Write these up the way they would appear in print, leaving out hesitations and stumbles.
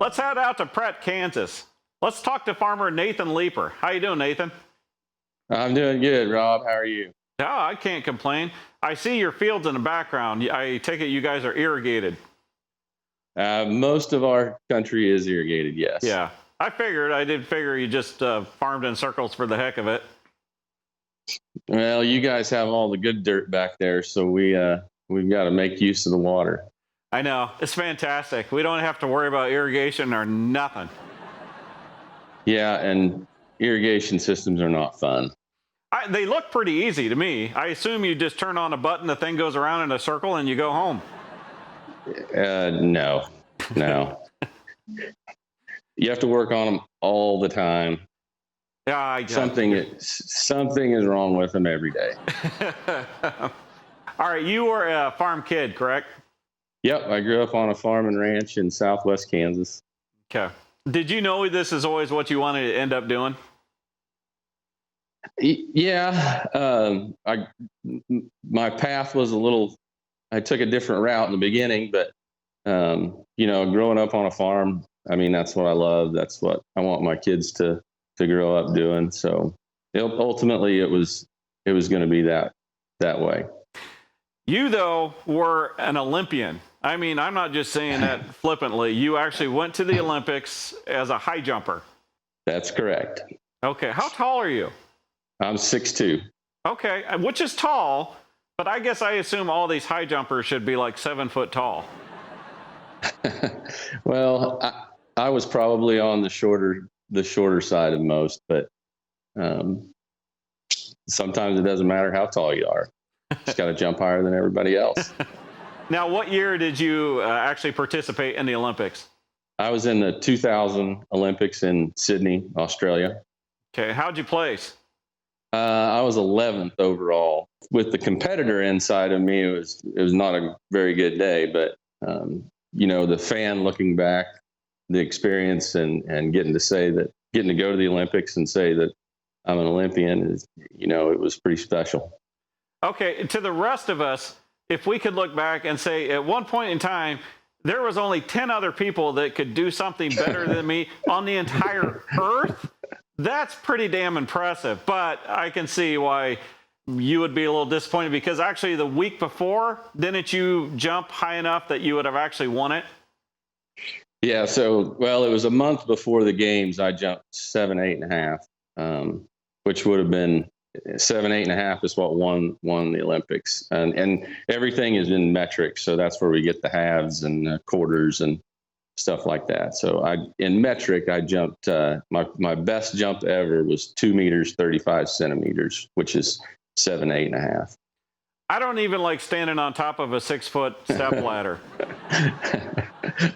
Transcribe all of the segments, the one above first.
Let's head out to Pratt, Kansas. Let's talk to farmer Nathan Leeper. How you doing, Nathan? I'm doing good, Rob. How are you? Oh, I can't complain. I see your fields in the background. I take it you guys are irrigated. Most of our country is irrigated, yes. Yeah, I figured. I did figure you just farmed in circles for the heck of it. Well, you guys have all the good dirt back there, so we've got to make use of the water. I know. It's fantastic. We don't have to worry about irrigation or nothing. Yeah, and irrigation systems are not fun. They look pretty easy to me. I assume you just turn on a button, the thing goes around in a circle, and you go home. No. You have to work on them all the time. Yeah, something is wrong with them every day. All right, you were a farm kid, correct? Yep, I grew up on a farm and ranch in southwest Kansas. Okay. Did you know this is always what you wanted to end up doing? Yeah. My path was I took a different route in the beginning, but, growing up on a farm, I mean, that's what I love. That's what I want my kids to grow up doing. So ultimately it was going to be that way. You, though, were an Olympian. I mean, I'm not just saying that flippantly. You actually went to the Olympics as a high jumper. That's correct. Okay. How tall are you? I'm 6'2". Okay. Which is tall, but I guess I assume all these high jumpers should be like 7 foot tall. Well, I was probably on the shorter side of most, but sometimes it doesn't matter how tall you are. Just got to jump higher than everybody else. Now, what year did you actually participate in the Olympics? I was in the 2000 Olympics in Sydney, Australia. Okay. How'd you place? I was 11th overall. With the competitor inside of me, it was not a very good day, but the fan looking back, the experience and getting to go to the Olympics and say that I'm an Olympian is, it was pretty special. Okay, to the rest of us, if we could look back and say at one point in time, there was only 10 other people that could do something better than me on the entire earth, that's pretty damn impressive. But I can see why you would be a little disappointed, because actually the week before, didn't you jump high enough that you would have actually won it? Yeah, it was a month before the games. I jumped 7'8.5", which would have been 7'8.5" is what won the Olympics, and everything is in metric, so that's where we get the halves and quarters and stuff like that. So in metric, I jumped. My best jump ever was 2 meters 35 centimeters, which is 7'8.5". I don't even like standing on top of a 6-foot step ladder.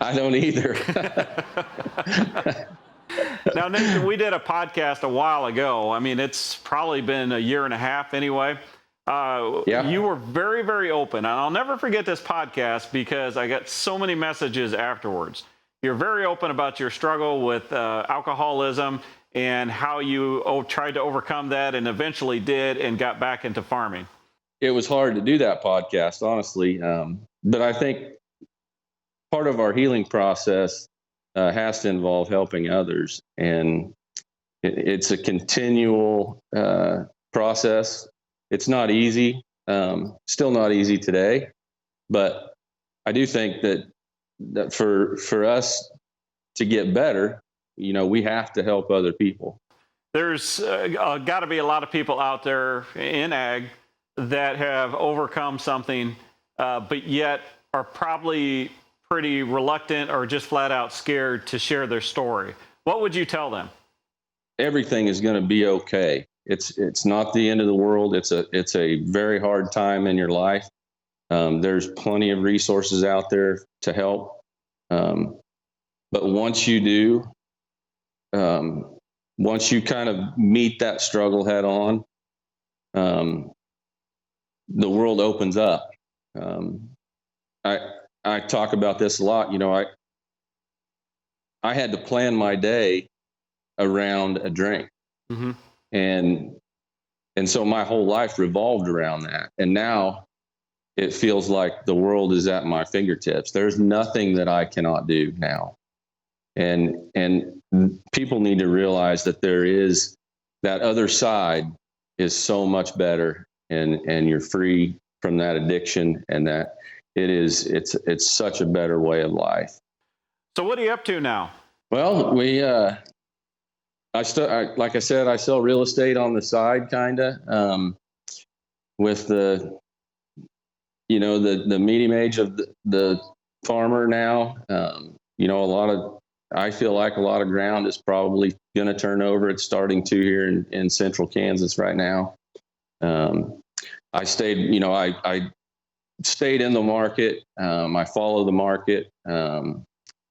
I don't either. Now, Nathan, we did a podcast a while ago. I mean, it's probably been a year and a half anyway. Yeah. You were very, very open. And I'll never forget this podcast because I got so many messages afterwards. You're very open about your struggle with alcoholism and how you tried to overcome that and eventually did and got back into farming. It was hard to do that podcast, honestly. But I think part of our healing process has to involve helping others. And it's a continual process. It's not easy, still not easy today. But I do think that for us to get better, we have to help other people. There's got to be a lot of people out there in ag that have overcome something, but yet are probably pretty reluctant or just flat out scared to share their story. What would you tell them? Everything is going to be okay. It's not the end of the world. It's a very hard time in your life. There's plenty of resources out there to help. But once you do, once you kind of meet that struggle head on, the world opens up. I talk about this a lot. I had to plan my day around a drink. Mm-hmm. And so my whole life revolved around that. And now it feels like the world is at my fingertips. There's nothing that I cannot do now. and people need to realize that there is that other side is so much better, and you're free from that addiction, and that it's such a better way of life. So what are you up to now? Well, like I said, I sell real estate on the side, kind of, with the medium age of the farmer now. I feel like a lot of ground is probably going to turn over. It's starting to here in central Kansas right now. I stayed, I stayed in the market. I follow the market.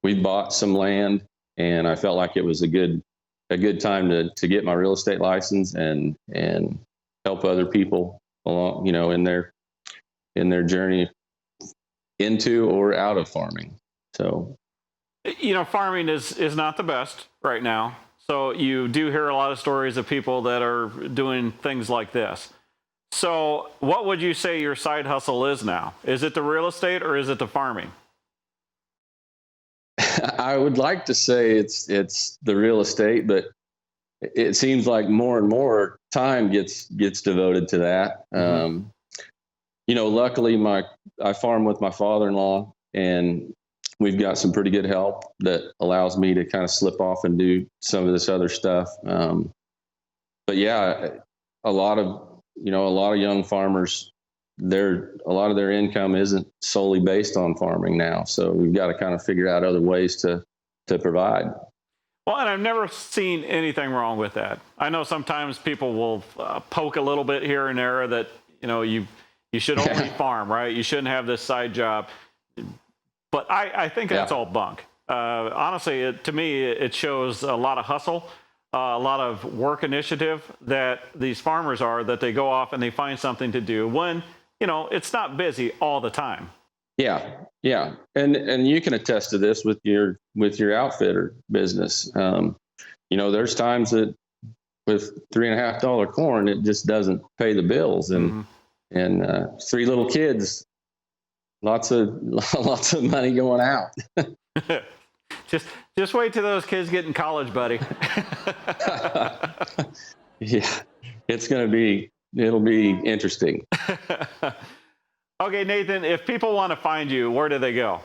We bought some land, and I felt like it was a good time to get my real estate license and help other people along, in their journey into or out of farming. So, farming is not the best right now. So you do hear a lot of stories of people that are doing things like this. So what would you say your side hustle is now? Is it the real estate or is it the farming? I would like to say it's the real estate, but it seems like more and more time gets devoted to that. Mm-hmm. Luckily I farm with my father-in-law, and we've got some pretty good help that allows me to kind of slip off and do some of this other stuff. But yeah, a lot of young farmers, a lot of their income isn't solely based on farming now. So we've got to kind of figure out other ways to provide. Well, and I've never seen anything wrong with that. I know sometimes people will poke a little bit here and there that, you should only farm, right? You shouldn't have this side job. But I think that's all bunk. Honestly, to me, it shows a lot of hustle, a lot of work initiative that these farmers are, that they go off and they find something to do when, it's not busy all the time. Yeah. And you can attest to this with your outfitter business. There's times that with $3.50 corn, it just doesn't pay the bills. And, and 3 little kids, lots of money going out. Just wait till those kids get in college, buddy. Yeah, it'll be interesting. Okay, Nathan, if people want to find you, where do they go?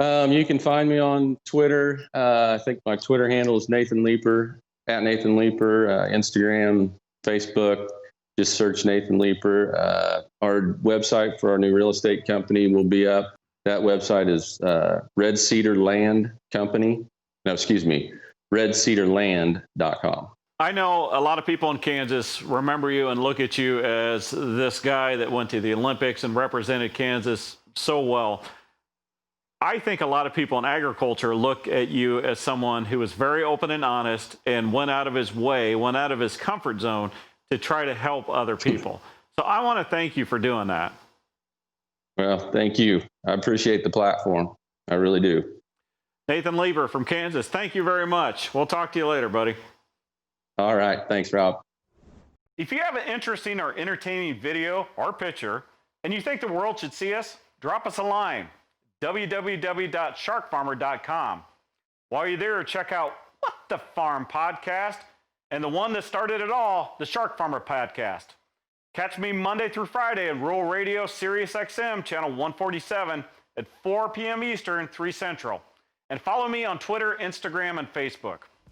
You can find me on Twitter. I think my Twitter handle is Nathan Leeper, at Nathan Leeper, Instagram, Facebook. Just search Nathan Leeper. Our website for our new real estate company will be up. That website is Red Cedar Land Company. No, excuse me, redcedarland.com. I know a lot of people in Kansas remember you and look at you as this guy that went to the Olympics and represented Kansas so well. I think a lot of people in agriculture look at you as someone who was very open and honest and went out of his way, went out of his comfort zone to try to help other people. So I want to thank you for doing that. Well, thank you. I appreciate the platform. I really do. Nathan Leeper from Kansas, thank you very much. We'll talk to you later, buddy. All right. Thanks, Rob. If you have an interesting or entertaining video or picture and you think the world should see us, drop us a line. www.sharkfarmer.com. While you're there, check out What the Farm podcast and the one that started it all, the SharkFarmer podcast. Catch me Monday through Friday at Rural Radio Sirius XM channel 147 at 4 p.m. Eastern, 3 Central. And follow me on Twitter, Instagram, and Facebook.